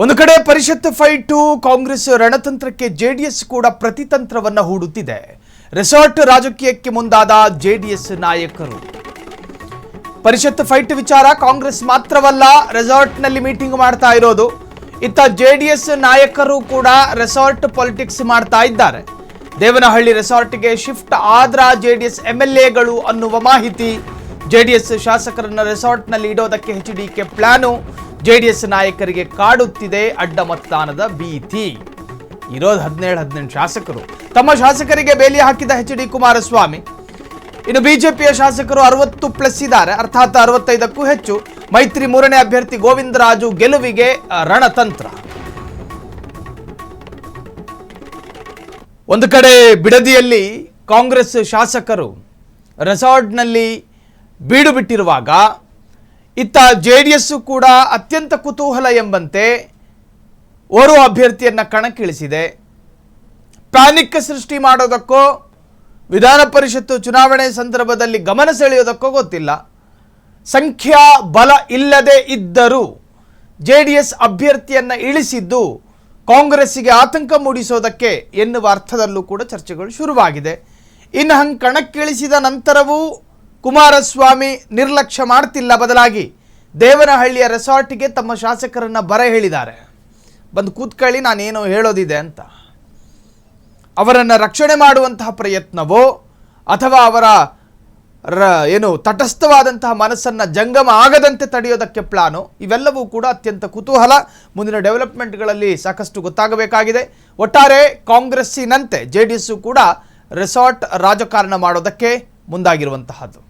ಒಂದು ಕಡೆ ಪರಿಷತ್ fight, Congress ರಣತಂತ್ರಕ್ಕೆ JDS ಕೂಡ ಪ್ರತಿತಂತ್ರವನ್ನ ಹೂಡುತ್ತಿದೆ. ರೆಸಾರ್ಟ್ ರಾಜಕೀಯಕ್ಕೆ ಮುಂದಾದ ಜೆಡಿಎಸ್ ನಾಯಕರು. ಪರಿಷತ್ ಫೈಟ್ ವಿಚಾರ ಕಾಂಗ್ರೆಸ್ ಮಾತ್ರವಲ್ಲ, ರೆಸಾರ್ಟ್ನಲ್ಲಿ ಮೀಟಿಂಗ್ ಮಾಡ್ತಾ ಇರೋದು. ಇತ್ತ ಜೆಡಿಎಸ್ ನಾಯಕರು ಕೂಡ ರೆಸಾರ್ಟ್ ಪಾಲಿಟಿಕ್ಸ್ ಮಾಡ್ತಾ ಇದ್ದಾರೆ. ದೇವನಹಳ್ಳಿ ರೆಸಾರ್ಟ್ಗೆ ಶಿಫ್ಟ್ ಆದ್ರ ಜೆಡಿಎಸ್ ಎಂಎಲ್ಎಗಳು ಅನ್ನುವ ಮಾಹಿತಿ. ಜೆಡಿಎಸ್ ಶಾಸಕರನ್ನ ರೆಸಾರ್ಟ್ನಲ್ಲಿ ಇಡೋದಕ್ಕೆ ಎಚ್ಡಿಕೆ ಪ್ಲಾನು. ಜೆಡಿಎಸ್ ನಾಯಕರಿಗೆ ಕಾಡುತ್ತಿದೆ ಅಡ್ಡ ಮತದಾನದ ಭೀತಿ. ಇರೋದು 17 ಶಾಸಕರು. ತಮ್ಮ ಶಾಸಕರಿಗೆ ಬೇಲಿ ಹಾಕಿದ ಎಚ್ಡಿ ಕುಮಾರಸ್ವಾಮಿ. ಇನ್ನು ಬಿಜೆಪಿಯ ಶಾಸಕರು 60+ ಇದ್ದಾರೆ, ಅರ್ಥಾತ್ 65ಕ್ಕೂ ಹೆಚ್ಚು. ಮೈತ್ರಿ 3ನೇ ಅಭ್ಯರ್ಥಿ ಗೋವಿಂದರಾಜು ಗೆಲುವಿಗೆ ರಣತಂತ್ರ. ಒಂದು ಕಡೆ ಬಿಡದಿಯಲ್ಲಿ ಕಾಂಗ್ರೆಸ್ ಶಾಸಕರು ರೆಸಾರ್ಟ್ನಲ್ಲಿ ಬೀಡು ಬಿಟ್ಟಿರುವಾಗ, ಇತ್ತ ಜೆಡಿಎಸ್ ಕೂಡ ಅತ್ಯಂತ ಕುತೂಹಲ ಎಂಬಂತೆ ಓರ್ವ ಅಭ್ಯರ್ಥಿಯನ್ನ ಕಣಕ್ಕಿಳಿಸಿದೆ. ಪ್ಯಾನಿಕ್ ಸೃಷ್ಟಿ ಮಾಡೋದಕ್ಕೋ ವಿಧಾನ ಪರಿಷತ್ತು ಚುನಾವಣೆ ಸಂದರ್ಭದಲ್ಲಿ ಗಮನ ಸೆಳೆಯೋದಕ್ಕೋ ಗೊತ್ತಿಲ್ಲ. ಸಂಖ್ಯಾ ಬಲ ಇಲ್ಲದೆ ಇದ್ದರೂ ಜೆಡಿಎಸ್ ಅಭ್ಯರ್ಥಿಯನ್ನ ಇಳಿಸಿದ್ದು ಕಾಂಗ್ರೆಸ್ಸಿಗೆ ಆತಂಕ ಮೂಡಿಸೋದಕ್ಕೆ ಎನ್ನುವ ಅರ್ಥದಲ್ಲೂ ಕೂಡ ಚರ್ಚೆಗಳು ಶುರುವಾಗಿದೆ. ಇನ್ನು ಹಂಗೆ ಕಣಕ್ಕಿಳಿಸಿದ ನಂತರವೂ ಕುಮಾರಸ್ವಾಮಿ ನಿರ್ಲಕ್ಷ್ಯ ಮಾಡ್ತಿಲ್ಲ. ಬದಲಾಗಿ ದೇವನಹಳ್ಳಿಯ ರೆಸಾರ್ಟ್ಗೆ ತಮ್ಮ ಶಾಸಕರನ್ನ ಬರ ಹೇಳಿದ್ದಾರೆ. ಬಂದು ಕೂತ್ಕೊಳ್ಳಿ, ನಾನೇನೋ ಹೇಳೋದಿದೆ ಅಂತ. ಅವರನ್ನು ರಕ್ಷಣೆ ಮಾಡುವಂತಹ ಪ್ರಯತ್ನವೋ ಅಥವಾ ಅವರ ತಟಸ್ಥವಾದಂತಹ ಮನಸ್ಸನ್ನು ಜಂಗಮ ಆಗದಂತೆ ತಡೆಯೋದಕ್ಕೆ ಪ್ಲಾನು, ಇವೆಲ್ಲವೂ ಕೂಡ ಅತ್ಯಂತ ಕುತೂಹಲ. ಮುಂದಿನ ಡೆವಲಪ್ಮೆಂಟ್ಗಳಲ್ಲಿ ಸಾಕಷ್ಟು ಗೊತ್ತಾಗಬೇಕಾಗಿದೆ. ಒಟ್ಟಾರೆ ಕಾಂಗ್ರೆಸ್ಸಿನಂತೆ ಜೆಡಿಎಸ್ ಕೂಡ ರೆಸಾರ್ಟ್ ರಾಜಕಾರಣ ಮಾಡೋದಕ್ಕೆ ಮುಂದಾಗಿರುವಂತಹದ್ದು.